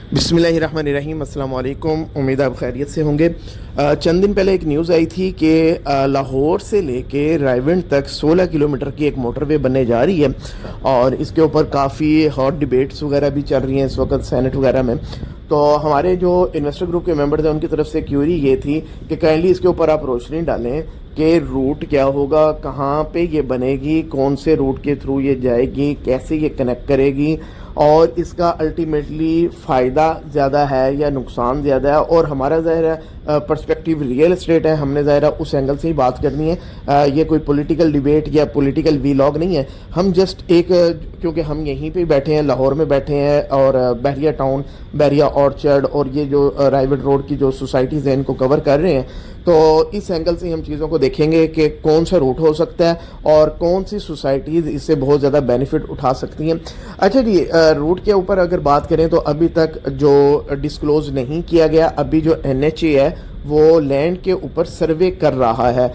बिस्मिल्लाहिर्रहमानिर्रहीम। अस्सलाम वालेकुम। उम्मीद आप खैरियत से होंगे। चंद दिन पहले एक न्यूज़ आई थी कि लाहौर से लेके रायविंड तक 16 किलोमीटर की एक मोटरवे बनने जा रही है और इसके ऊपर काफ़ी हॉट डिबेट्स वगैरह भी चल रही हैं इस वक्त सेनेट वगैरह में। तो हमारे जो इन्वेस्टर ग्रुप के मेंबर्स हैं उनकी तरफ से क्यूरी ये थी कि काइंडली इसके ऊपर आप रोशनी डालें कि रूट क्या होगा, कहाँ पे ये बनेगी, कौन से रूट के थ्रू ये जाएगी, कैसे ये कनेक्ट करेगी और इसका अल्टीमेटली फ़ायदा ज़्यादा है या नुकसान ज़्यादा है। और हमारा ज़ाहिर है पर्सपेक्टिव रियल एस्टेट है, हमने ज़ाहिर है उस एंगल से ही बात करनी है। ये कोई पॉलिटिकल डिबेट या पॉलिटिकल वीलॉग नहीं है। हम जस्ट एक, क्योंकि हम यहीं पे बैठे हैं, लाहौर में बैठे हैं और बहरिया टाउन, बहरिया ऑर्चर्ड और ये जो रायविंड रोड की जो सोसाइटीज़ हैं इनको कवर कर रहे हैं। तो इस एंगल से हम चीज़ों को देखेंगे कि कौन सा रूट हो सकता है और कौन सी सोसाइटीज़ इससे बहुत ज़्यादा बेनिफिट उठा सकती हैं। अच्छा जी, रूट के ऊपर अगर बात करें तो अभी तक जो डिस्क्लोज नहीं किया गया, अभी जो NHA है वो लैंड के ऊपर सर्वे कर रहा है।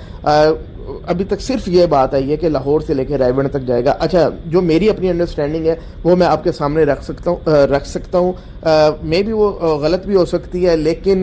अभी तक सिर्फ ये बात आई है कि लाहौर से लेकर रायविंड तक जाएगा। अच्छा, जो मेरी अपनी अंडरस्टैंडिंग है वो मैं आपके सामने रख सकता हूँ। मे भी वो गलत भी हो सकती है, लेकिन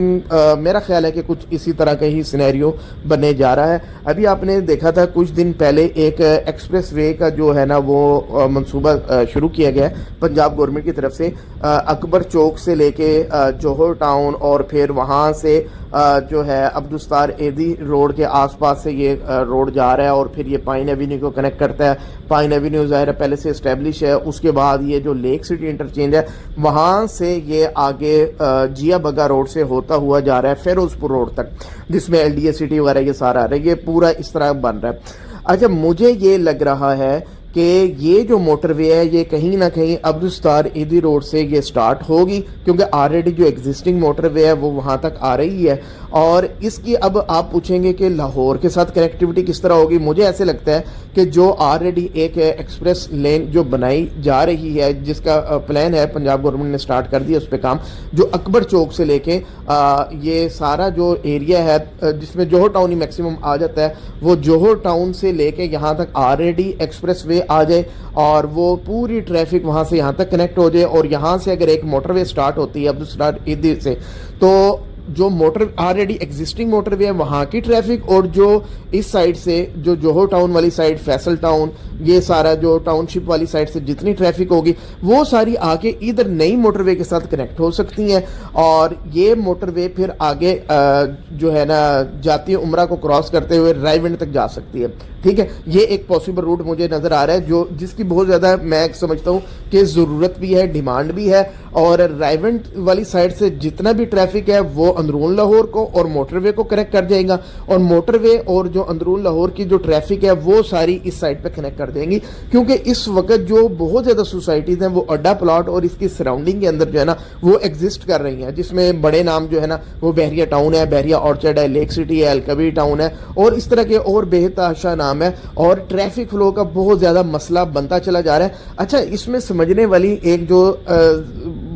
मेरा ख्याल है कि कुछ इसी तरह का ही सिनेरियो बनने जा रहा है। अभी आपने देखा था कुछ दिन पहले एक एक्सप्रेस वे का जो है ना वो मंसूबा शुरू किया गया है पंजाब गवर्नमेंट की तरफ से। अकबर चौक से लेके जौहर टाउन और फिर वहाँ से जो है अब्दुस्तार एदी रोड के आसपास से ये रोड जा रहा है और फिर ये पाइन एवेन्यू को कनेक्ट करता है। पाइन एवेन्यू ज़ाहिर है पहले से इस्टेब्लिश है, उसके बाद ये जो लेक सिटी इंटरचेंज है वहाँ से ये आगे जिया बग्गा रोड से होता हुआ जा रहा है फिरोजपुर रोड तक, जिसमें LDA सिटी वगैरह ये सारा आ रहा है। ये पूरा इस तरह बन रहा है। अच्छा, मुझे ये लग रहा है कि ये जो मोटरवे है ये कहीं ना कहीं अब्दुस्तार एदी रोड से ये स्टार्ट होगी, क्योंकि ऑलरेडी जो एग्जिस्टिंग मोटरवे है वो वहाँ तक आ रही है। और इसकी अब आप पूछेंगे कि लाहौर के साथ कनेक्टिविटी किस तरह होगी। मुझे ऐसे लगता है कि जो ऑलरेडी एक एक्सप्रेस लेन जो बनाई जा रही है, जिसका प्लान है पंजाब गवर्नमेंट ने स्टार्ट कर दिया उस पर काम, जो अकबर चौक से लेके ये सारा जो एरिया है जिसमें जौहर टाउन ही मैक्सिमम आ जाता है, वो जौहर टाउन से लेके यहाँ तक ऑलरेडी एक्सप्रेस वे आ जाए और वो पूरी ट्रैफिक वहाँ से यहाँ तक कनेक्ट हो जाए। और यहाँ से अगर एक मोटरवे स्टार्ट होती है अब्दुस्तार एदी से, तो जो मोटर ऑलरेडी एग्जिस्टिंग मोटरवे है वहाँ की ट्रैफिक और जो इस साइड से जो जौहर टाउन वाली साइड, फैसल टाउन, ये सारा जो टाउनशिप वाली साइड से जितनी ट्रैफिक होगी वो सारी आगे इधर नई मोटरवे के साथ कनेक्ट हो सकती हैं। और ये मोटरवे फिर आगे जो है ना जाती उमरा को क्रॉस करते हुए रायविंड तक जा सकती है। ठीक है, ये एक पॉसिबल रूट मुझे नज़र आ रहा है जो जिसकी बहुत ज़्यादा मैं समझता हूँ कि ज़रूरत भी है, डिमांड भी है। और रायविंड वाली साइड से जितना भी ट्रैफिक है वो अंदरून लाहौर को और मोटरवे को कनेक्ट कर जाएगा और मोटरवे और जो अंदरून लाहौर की जो ट्रैफिक है वो सारी इस साइड पे कनेक्ट कर देंगी। क्योंकि इस वक्त जो बहुत ज़्यादा सोसाइटीज़ हैं वो अड्डा प्लॉट और इसकी सराउंडिंग के अंदर जो है ना वो एग्जिस्ट कर रही हैं, जिसमें बड़े नाम जो है ना वो बहरिया टाउन है, बहरिया ऑर्चर्ड है, लेक सिटी है, अलकबीर टाउन है और इस तरह के और बेहताशा नाम है। और ट्रैफिक फ्लो का बहुत ज़्यादा मसला बनता चला जा रहा है। अच्छा, इसमें समझने वाली एक जो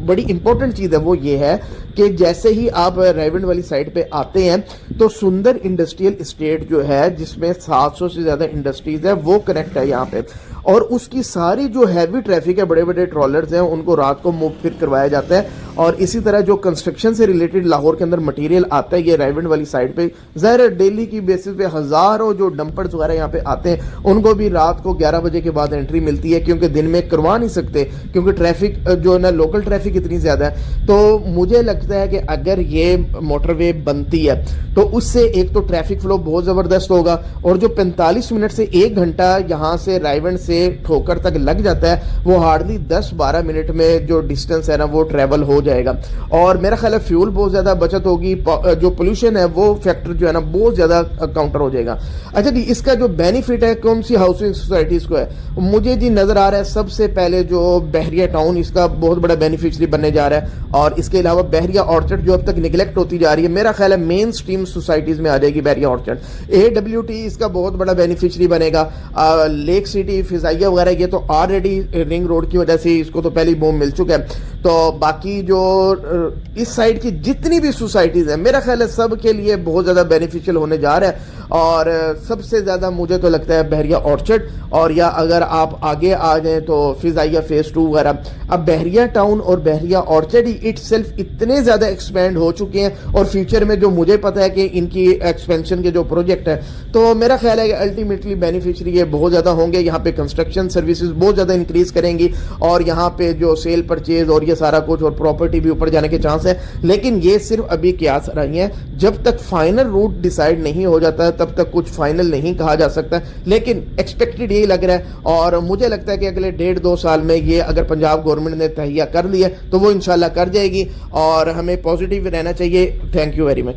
बड़ी इंपॉर्टेंट चीज़ है वो ये है कि जैसे ही आप रायविंड वाली साइड पे आते हैं तो सुंदर इंडस्ट्रियल एस्टेट जो है जिसमें 700 से ज़्यादा इंडस्ट्रीज है वो कनेक्ट है यहाँ पे। और उसकी सारी जो हैवी ट्रैफिक है, बड़े बड़े ट्रॉलर्स हैं, उनको रात को मूव फिर करवाया जाता है। और इसी तरह जो कंस्ट्रक्शन से रिलेटेड लाहौर के अंदर मटेरियल आता है ये रायविंड वाली साइड पे, ज़ाहिर डेली की बेसिस पे हज़ारों जो डंपर्स वगैरह यहाँ पे आते हैं उनको भी रात को 11 बजे के बाद एंट्री मिलती है, क्योंकि दिन में करवा नहीं सकते क्योंकि ट्रैफिक जो है ना लोकल ट्रैफिक इतनी ज़्यादा है। तो मुझे लगता है कि अगर ये मोटरवे बनती है तो उससे एक तो ट्रैफिक फ्लो बहुत ज़बरदस्त होगा और जो 45 मिनट से 1 घंटा यहाँ से रायविंड से ठोकर तक लग जाता है वो हार्डली 10-12 मिनट में जो डिस्टेंस है ना वो ट्रेवल हो जाएगा। और मेरा ख्याल है फ्यूल बहुत ज़्यादा बचत होगी, जो पोल्यूशन है वो फैक्टर जो है ना बहुत ज़्यादा काउंटर हो जाएगा। अच्छा जी, इसका जो बेनिफिट है कौन सी हाउसिंग सोसाइटीज़ को है, मुझे जी नज़र आ रहा है सबसे पहले जो बहरिया टाउन इसका बहुत बड़ा बेनिफिशियरी बनने जा रहा है। और इसके अलावा बहरिया ऑर्चर्ड जो अब तक निगलेक्ट होती जा रही है, मेरा ख्याल है मेन स्ट्रीम सोसाइटीज़ में आ जाएगी बहरिया ऑर्चर्ड। AWT इसका बहुत बड़ा बेनिफिशियरी बनेगा। लेक सिटी, फिजाइया वगैरह ये तो ऑलरेडी रिंग रोड की वजह से इसको तो पहले ही बूम मिल चुका है। तो बाकी जो इस साइड की जितनी भी सोसाइटीज़ हैं मेरा ख्याल है सब के लिए बहुत ज़्यादा बेनिफिशियल होने जा रहा है। اور سب سے زیادہ مجھے تو لگتا ہے بحریہ اورچرڈ، اور یا اگر آپ آگے آ جائیں تو فضائیہ فیز 2 وغیرہ. اب بحریہ ٹاؤن اور بحریہ اورچرڈ ہی اٹ سیلف اتنے زیادہ ایکسپینڈ ہو چکے ہیں، اور فیوچر میں جو مجھے پتا ہے کہ ان کی ایکسپینشن کے جو پروجیکٹ ہے، تو میرا خیال ہے کہ الٹیمیٹلی بینیفیشری یہ بہت زیادہ ہوں گے. یہاں پہ کنسٹرکشن سروسز بہت زیادہ انکریز کریں گی، اور یہاں پہ جو سیل پرچیز اور یہ سارا کچھ اور پراپرٹی بھی اوپر جانے کے چانس ہے. لیکن یہ صرف ابھی قیاس رہی ہیں، جب تک فائنل روٹ ڈیسائیڈ نہیں ہو جاتا ہے تب تک کچھ فائنل نہیں کہا جا سکتا. لیکن ایکسپیکٹڈ یہی لگ رہا ہے، اور مجھے لگتا ہے کہ اگلے 1.5-2 سال میں یہ اگر پنجاب گورنمنٹ نے تہیہ کر لیا تو وہ انشاءاللہ کر جائے گی، اور ہمیں پازیٹیو رہنا چاہیے. Thank you very much.